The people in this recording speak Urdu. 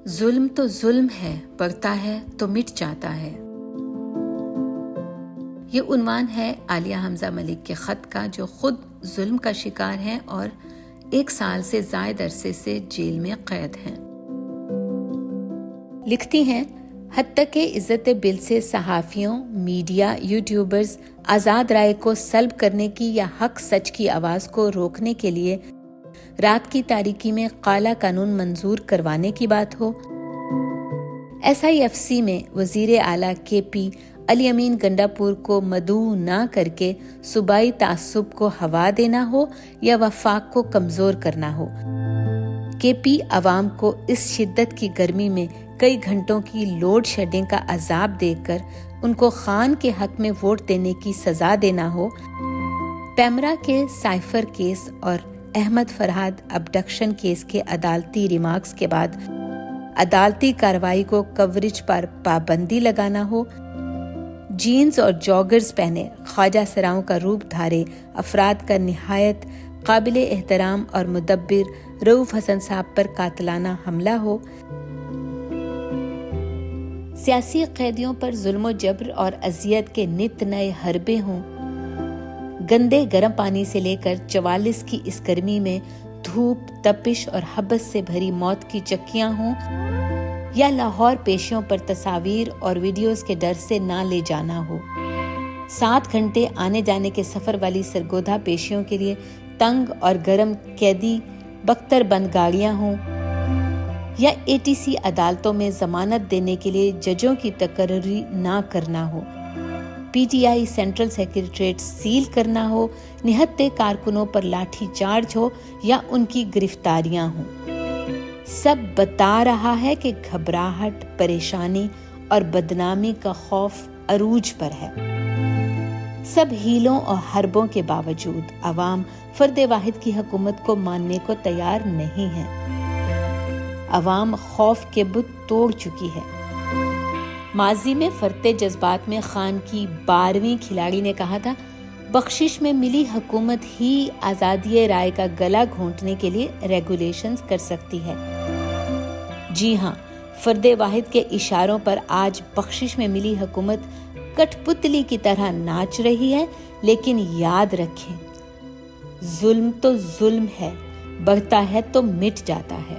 ظلم تو ظلم ہے، بڑھتا ہے تو مٹ جاتا ہے۔ یہ عنوان ہے عالیہ حمزہ ملک کے خط کا، جو خود ظلم کا شکار ہیں اور 1 سال سے زائد عرصے سے جیل میں قید ہیں۔ لکھتی ہیں، حتیٰ کہ عزت بل سے صحافیوں، میڈیا، یوٹیوبرز آزاد رائے کو سلب کرنے کی یا حق سچ کی آواز کو روکنے کے لیے رات کی تاریکی میں کالا قانون منظور کروانے کی بات ہو، SIFC میں وزیر اعلیٰ KP علی امین گنڈاپور کو مدعو نہ کر کے صوبائی تعصب کو ہوا دینا ہو یا وفاق کو کمزور کرنا ہو، KP عوام کو اس شدت کی گرمی میں کئی گھنٹوں کی لوڈ شیڈنگ کا عذاب دے کر ان کو خان کے حق میں ووٹ دینے کی سزا دینا ہو، پیمرا کے سائفر کیس اور احمد فرحاد ابڈکشن کیس کے عدالتی ریمارکس کے بعد عدالتی کارروائی کو کوریج پر پابندی لگانا ہو، جینز اور جاگرز پہنے خواجہ سراؤں کا روپ دھارے افراد کا نہایت قابل احترام اور مدبر رؤوف حسن صاحب پر قاتلانہ حملہ ہو، سیاسی قیدیوں پر ظلم و جبر اور اذیت کے نت نئے حربے ہوں، گندے گرم پانی سے لے کر 44 کی اس گرمی میں دھوپ، تپش اور حبس سے بھری موت کی چکیاں ہوں، یا لاہور پیشیوں پر تصاویر اور ویڈیوز کے ڈر سے نہ لے جانا ہو، 7 گھنٹے آنے جانے کے سفر والی سرگودھا پیشیوں کے لیے تنگ اور گرم قیدی بختر بند گاڑیاں ہوں، یا ATC عدالتوں میں ضمانت دینے کے لیے ججوں کی تقرری نہ کرنا ہو، PTI سینٹرل سیکریٹریٹ سیل کرنا ہو، نہتے کارکنوں پر لاٹھی چارج ہو یا ان کی گرفتاریاں ہوں، سب بتا رہا ہے کہ گھبراہٹ، پریشانی اور بدنامی کا خوف عروج پر ہے۔ سب ہیلوں اور حربوں کے باوجود عوام فرد واحد کی حکومت کو ماننے کو تیار نہیں ہے۔ عوام خوف کے بت توڑ چکی ہے۔ ماضی میں فرتے جذبات میں خان کی 12ویں کھلاڑی نے کہا تھا، بخشش میں ملی حکومت ہی آزادی رائے کا گلا گھونٹنے کے لیے ریگولیشنز کر سکتی ہے۔ جی ہاں، فرد واحد کے اشاروں پر آج بخشش میں ملی حکومت کٹ پتلی کی طرح ناچ رہی ہے، لیکن یاد رکھیں، ظلم تو ظلم ہے، بڑھتا ہے تو مٹ جاتا ہے۔